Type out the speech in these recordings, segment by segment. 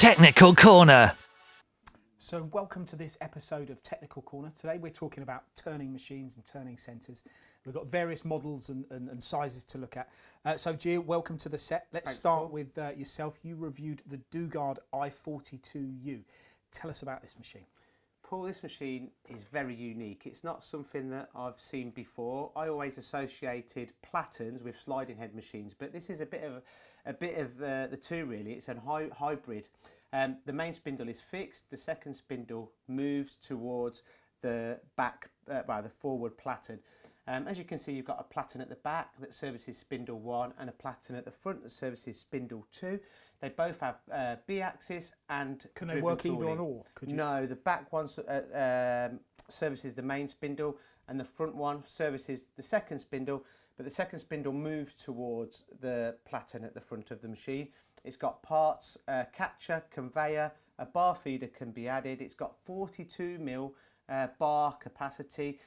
Technical Corner. So welcome to this episode of Technical Corner. Today we're talking about turning machines and turning centres. We've got various models and sizes to look at. So Gio, welcome to the set. Let's start with yourself. You reviewed the Dugard i42U. Tell us about this machine. Paul, this machine is very unique. It's not something that I've seen before. I always associated platens with sliding head machines, but this is a bit of the two really. It's a hybrid. The main spindle is fixed. The second spindle moves towards the back, the forward platen. As you can see, you've got a platen at the back that services spindle 1 and a platen at the front that services spindle 2. They both have B-axis and Can they work either on or? No, the back one services the main spindle and the front one services the second spindle, but the second spindle moves towards the platen at the front of the machine. It's got parts, catcher, conveyor, a bar feeder can be added. It's got 42mm bar capacity.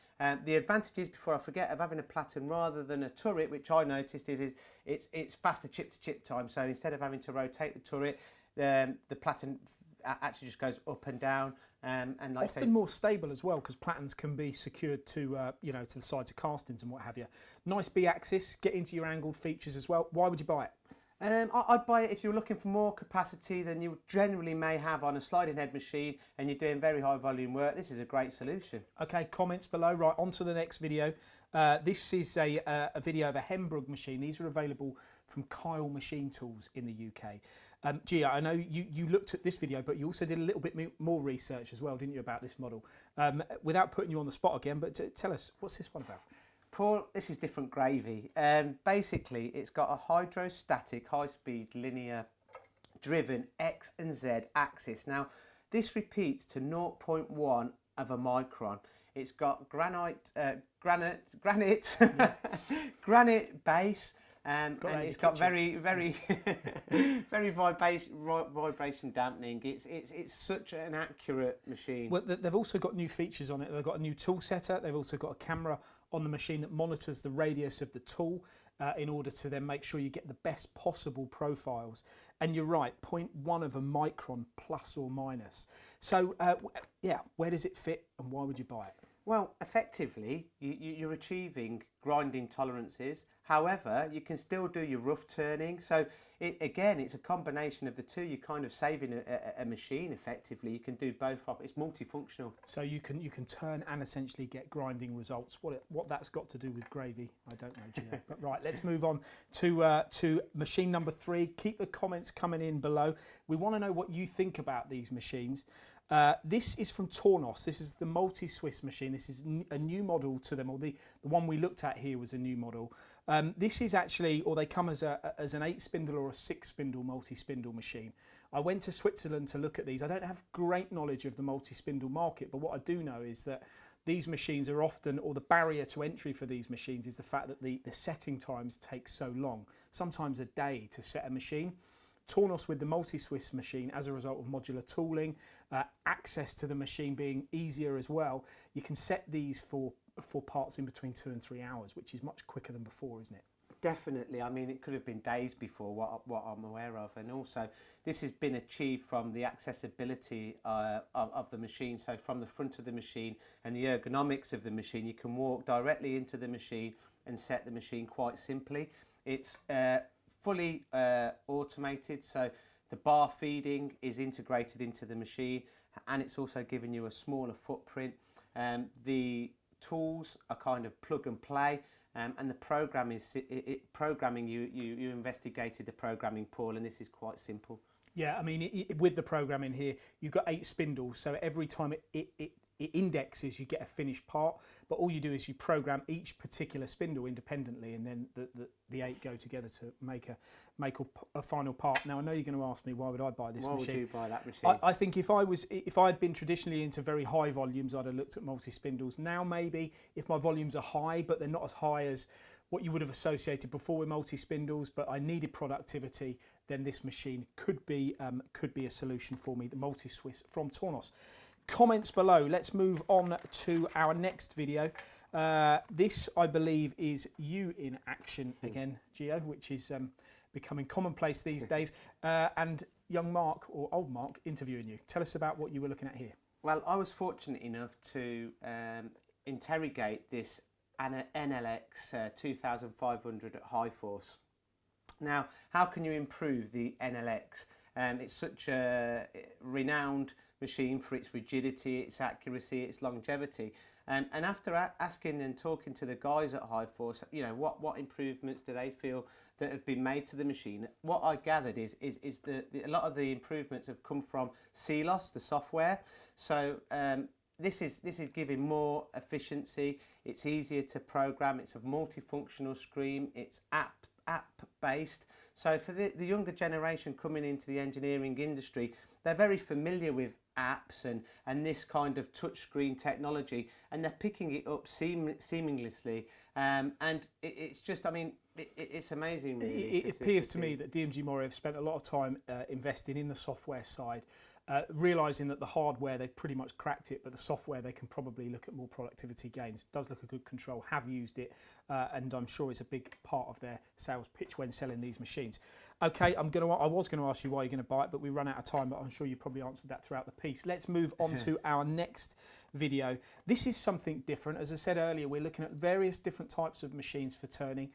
The advantages, before I forget, of having a platen rather than a turret, which I noticed is it's faster chip to chip time. So instead of having to rotate the turret, the platen actually just goes up and down. And like often more stable as well, because platens can be secured to to the sides of castings and what have you. Nice B-axis, get into your angled features as well. Why would you buy it? I'd buy it if you're looking for more capacity than you generally may have on a sliding head machine and you're doing very high volume work. This is a great solution. Okay, comments below. Right, on to the next video. This is a video of a Hembrug machine. These are available from Kyle Machine Tools in the UK. Gio, I know you looked at this video, but you also did a little bit more research as well, didn't you, about this model? Without putting you on the spot again, but tell us, what's this one about? Paul, this is different gravy. Basically, it's got a hydrostatic, high-speed, linear driven X and Z axis. Now, this repeats to 0.1 of a micron. It's got granite base, and it's got very vibration dampening. It's such an accurate machine. Well, they've also got new features on it. They've got a new tool setter. They've also got a camera on the machine that monitors the radius of the tool in order to then make sure you get the best possible profiles. And you're right, 0.1 of a micron plus or minus. So yeah, where does it fit and why would you buy it? Well, effectively, you're achieving grinding tolerances. However, you can still do your rough turning. So again, it's a combination of the two. You're kind of saving a machine effectively. You can do both. It's multifunctional. So you can turn and essentially get grinding results. What that's got to do with gravy, I don't know, Gio. But right, let's move on to machine number 3. Keep the comments coming in below. We want to know what you think about these machines. This is from Tornos. This is the multi-Swiss machine. This is a new model to them, or the one we looked at here was a new model. This is actually, or they come as an 8-spindle or a 6-spindle multi-spindle machine. I went to Switzerland to look at these. I don't have great knowledge of the multi-spindle market, but what I do know is that these machines are often, or the barrier to entry for these machines is the fact that the setting times take so long, sometimes a day to set a machine. Tornos with the multi-Swiss machine, as a result of modular tooling, access to the machine being easier as well, you can set these for parts in between 2 and 3 hours, which is much quicker than before, isn't it? Definitely. I mean, it could have been days before what I'm aware of, and also this has been achieved from the accessibility of the machine. So from the front of the machine and the ergonomics of the machine, you can walk directly into the machine and set the machine quite simply. It's fully automated, so the bar feeding is integrated into the machine, and it's also giving you a smaller footprint. The tools are kind of plug and play, and the program is programming. You investigated the programming, Paul, and this is quite simple. Yeah, I mean, with the programming here, you've got 8 spindles, so every time it indexes, you get a finished part, but all you do is you program each particular spindle independently, and then the 8 go together to make a final part. Now, I know you're going to ask me, why would I buy this machine? Why would you buy that machine? I think if I had been traditionally into very high volumes, I'd have looked at multi-spindles. Now, maybe if my volumes are high, but they're not as high as what you would have associated before with multi-spindles, but I needed productivity, then this machine could be a solution for me, the multi-Swiss from Tornos. Comments below. Let's move on to our next video. This, I believe, is you in action again, Gio, which is becoming commonplace these days. And young Mark, or old Mark, interviewing you. Tell us about what you were looking at here. Well, I was fortunate enough to interrogate this NLX 2500 at high force. Now, how can you improve the NLX? It's such a renowned machine for its rigidity, its accuracy, its longevity. And after asking and talking to the guys at High Force, you know, what improvements do they feel that have been made to the machine? What I gathered is a lot of the improvements have come from CLOS, the software. So this is giving more efficiency. It's easier to program. It's a multifunctional screen. It's app based. So for the younger generation coming into the engineering industry, they're very familiar with apps and this kind of touchscreen technology, and they're picking it up seamlessly. And it's just, I mean, it's amazing. Really, it appears to me that DMG MORI have spent a lot of time investing in the software side, realising that the hardware, they've pretty much cracked it, but the software, they can probably look at more productivity gains. It does look a good control, have used it, and I'm sure it's a big part of their sales pitch when selling these machines. Okay, I was going to ask you why you're going to buy it, but we run out of time, but I'm sure you probably answered that throughout the piece. Let's move on to our next video. This is something different. As I said earlier, we're looking at various different types of machines for turning.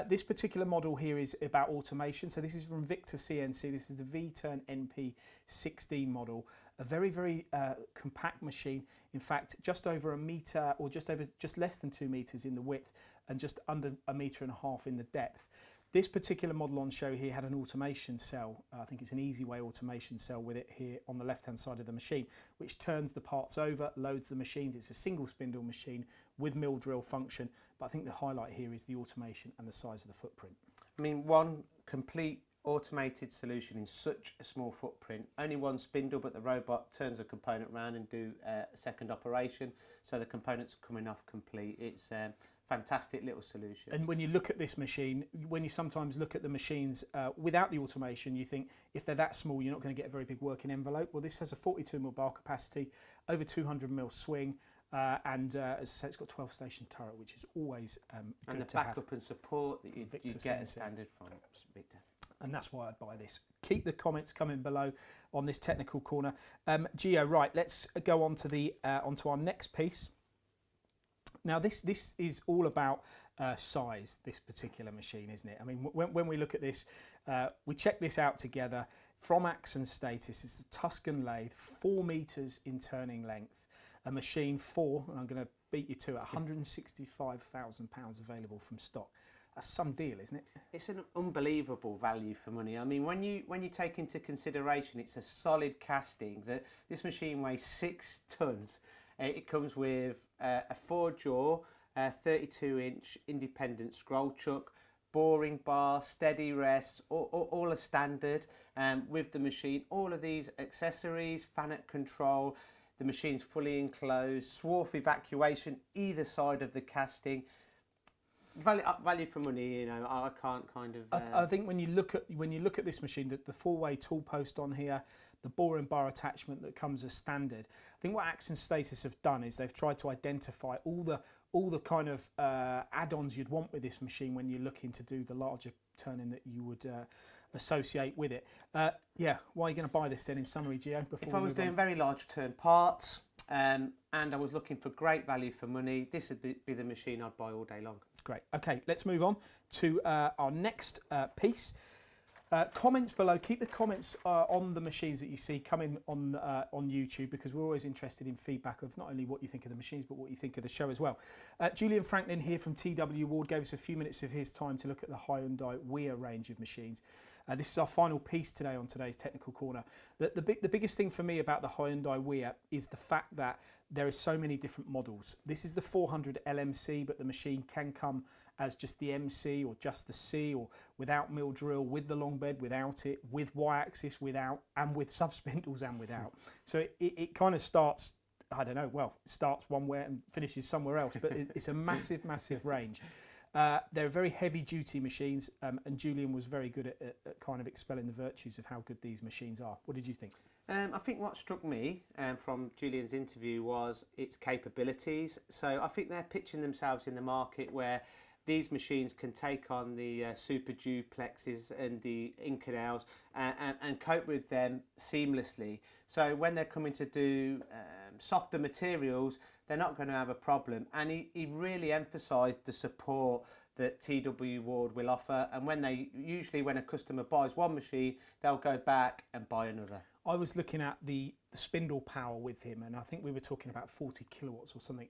This particular model here is about automation. So this is from Victor CNC. This is the V-Turn NP16 model. A very, very compact machine. In fact, just over a metre, or just less than 2 metres in the width, and just under 1.5 metres in the depth. This particular model on show here had an automation cell. I think it's an easy way automation cell with it here on the left-hand side of the machine, which turns the parts over, loads the machines. It's a single spindle machine with mill drill function. But I think the highlight here is the automation and the size of the footprint. I mean, one complete automated solution in such a small footprint. Only one spindle, but the robot turns a component around and do a second operation. So the components are coming off complete. It's fantastic little solution. And when you look at this machine, when you sometimes look at the machines without the automation, you think if they're that small, you're not going to get a very big working envelope. Well, this has a 42mm bar capacity, over 200mm swing, and as I say, it's got 12-station turret, which is always good to have. And the backup and support that you get as standard from Victor. And that's why I'd buy this. Keep the comments coming below on this technical corner. Gio, right, let's go on to onto our next piece. Now, this is all about size, this particular machine, isn't it? I mean, when we look at this, we check this out together from Ahem Status. It's a Tuscan lathe, 4 metres in turning length, a machine for, and I'm going to beat you to it, £165,000 available from stock. That's some deal, isn't it? It's an unbelievable value for money. I mean, when you take into consideration it's a solid casting, that this machine weighs 6 tons. It comes with a 4-jaw, 32-inch independent scroll chuck, boring bar, steady rests, all a standard with the machine. All of these accessories, FANUC control, the machine's fully enclosed, swarf evacuation either side of the casting. Value for money, you know. I can't kind of. I think when you look at this machine, the 4-way tool post on here, the boring bar attachment that comes as standard. I think what Ahem Status have done is they've tried to identify all the kind of add-ons you'd want with this machine when you're looking to do the larger turning that you would associate with it. Yeah, why are you going to buy this then? In summary, Gio, if I was doing very large turn parts and I was looking for great value for money, this would be the machine I'd buy all day long. Great. Okay, let's move on to our next piece. Comments below. Keep the comments on the machines that you see coming on YouTube, because we're always interested in feedback of not only what you think of the machines, but what you think of the show as well. Julian Franklin here from TWE Ward gave us a few minutes of his time to look at the Hyundia Wia range of machines. This is our final piece today on today's Technical Corner. The biggest thing for me about the Hyundai Wia is the fact that there are so many different models. This is the 400 LMC, but the machine can come as just the MC or just the C, or without mill drill, with the long bed, without it, with Y-axis, without, and with sub-spindles and without. So it kind of starts, I don't know, well, it starts one way and finishes somewhere else, but it's a massive, massive range. They're very heavy duty machines, and Julian was very good at kind of expelling the virtues of how good these machines are. What did you think? I think what struck me from Julian's interview was its capabilities. So I think they're pitching themselves in the market where these machines can take on the super duplexes and the Inconels and cope with them seamlessly. So when they're coming to do softer materials, they're not going to have a problem. And he really emphasised the support that TWE Ward will offer, and when a customer buys one machine, they'll go back and buy another. I was looking at the spindle power with him, and I think we were talking about 40 kilowatts or something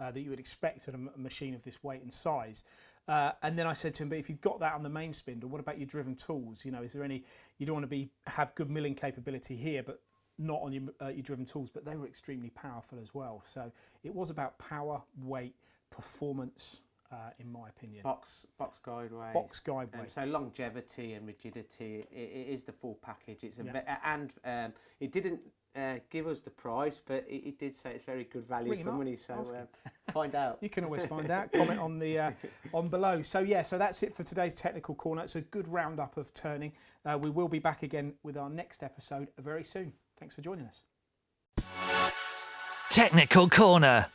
that you would expect at a machine of this weight and size. And then I said to him, but if you've got that on the main spindle, what about your driven tools? You know, is there any, you don't want to have good milling capability here, but not on your driven tools, but they were extremely powerful as well. So it was about power, weight, performance, in my opinion. Box guideways. Box guideways. So longevity and rigidity, it is the full package. It's it didn't give us the price, but it did say it's very good value for money. So find out. You can always find out. Comment on the on below. So yeah, so that's it for today's technical corner. It's a good roundup of turning. We will be back again with our next episode very soon. Thanks for joining us. Technical Corner.